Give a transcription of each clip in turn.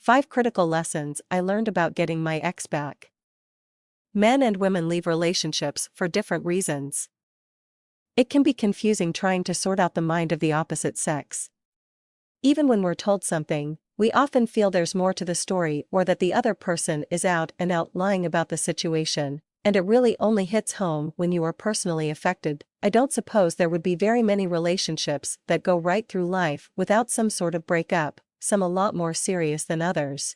5 critical lessons I learned about getting my ex back. Men and women leave relationships for different reasons. It can be confusing trying to sort out the mind of the opposite sex. Even when we're told something, we often feel there's more to the story or that the other person is out and out lying about the situation, and it really only hits home when you are personally affected. I don't suppose there would be very many relationships that go right through life without some sort of breakup, some a lot more serious than others.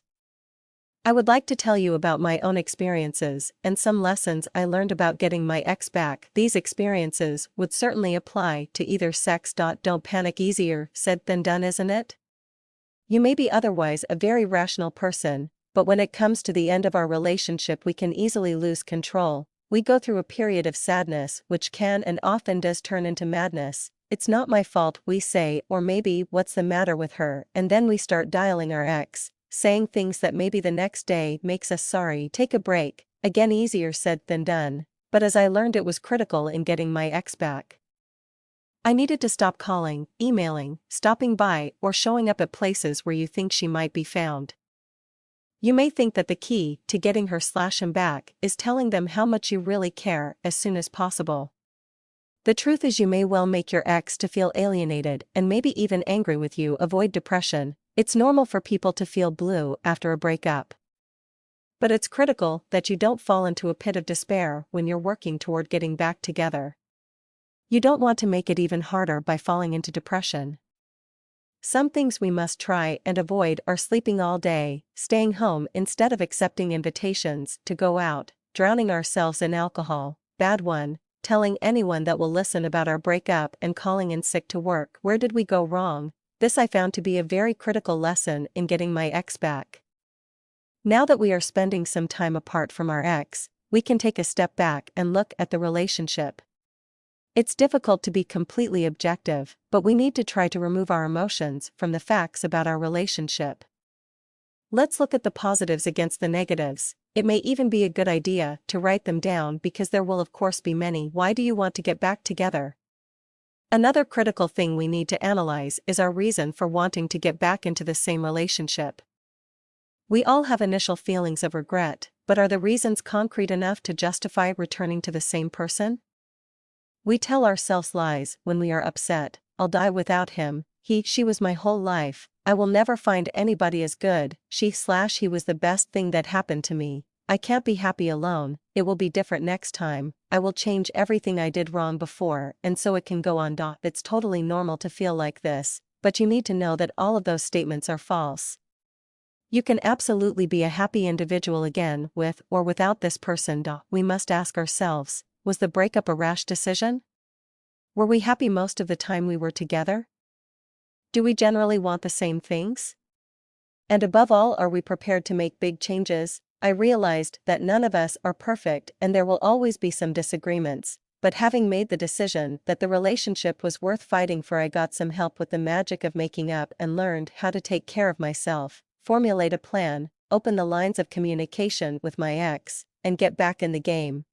I would like to tell you about my own experiences and some lessons I learned about getting my ex back. These experiences would certainly apply to either sex. Don't panic, easier said than done, isn't it? You may be otherwise a very rational person, but when it comes to the end of our relationship we can easily lose control. We go through a period of sadness which can and often does turn into madness. It's not my fault, we say, or maybe what's the matter with her, and then we start dialing our ex, saying things that maybe the next day makes us sorry. Take a break, again easier said than done, but as I learned it was critical in getting my ex back. I needed to stop calling, emailing, stopping by, or showing up at places where you think she might be found. You may think that the key to getting her/him back is telling them how much you really care as soon as possible. The truth is you may well make your ex to feel alienated and maybe even angry with you. Avoid depression. It's normal for people to feel blue after a breakup. But it's critical that you don't fall into a pit of despair when you're working toward getting back together. You don't want to make it even harder by falling into depression. Some things we must try and avoid are sleeping all day, staying home instead of accepting invitations to go out, drowning ourselves in alcohol. Bad one, telling anyone that will listen about our breakup and calling in sick to work. Where did we go wrong? This I found to be a very critical lesson in getting my ex back. Now that we are spending some time apart from our ex, we can take a step back and look at the relationship. It's difficult to be completely objective, but we need to try to remove our emotions from the facts about our relationship. Let's look at the positives against the negatives. It may even be a good idea to write them down because there will of course be many. Why do you want to get back together? Another critical thing we need to analyze is our reason for wanting to get back into the same relationship. We all have initial feelings of regret, but are the reasons concrete enough to justify returning to the same person? We tell ourselves lies when we are upset. I'll die without him, she was my whole life, I will never find anybody as good, he was the best thing that happened to me, I can't be happy alone, it will be different next time, I will change everything I did wrong before, and so it can go on. It's totally normal to feel like this, but you need to know that all of those statements are false. You can absolutely be a happy individual again with or without this person. We must ask ourselves, was the breakup a rash decision? Were we happy most of the time we were together? Do we generally want the same things? And above all, are we prepared to make big changes? I realized that none of us are perfect and there will always be some disagreements, but having made the decision that the relationship was worth fighting for, I got some help with the magic of making up and learned how to take care of myself, formulate a plan, open the lines of communication with my ex, and get back in the game.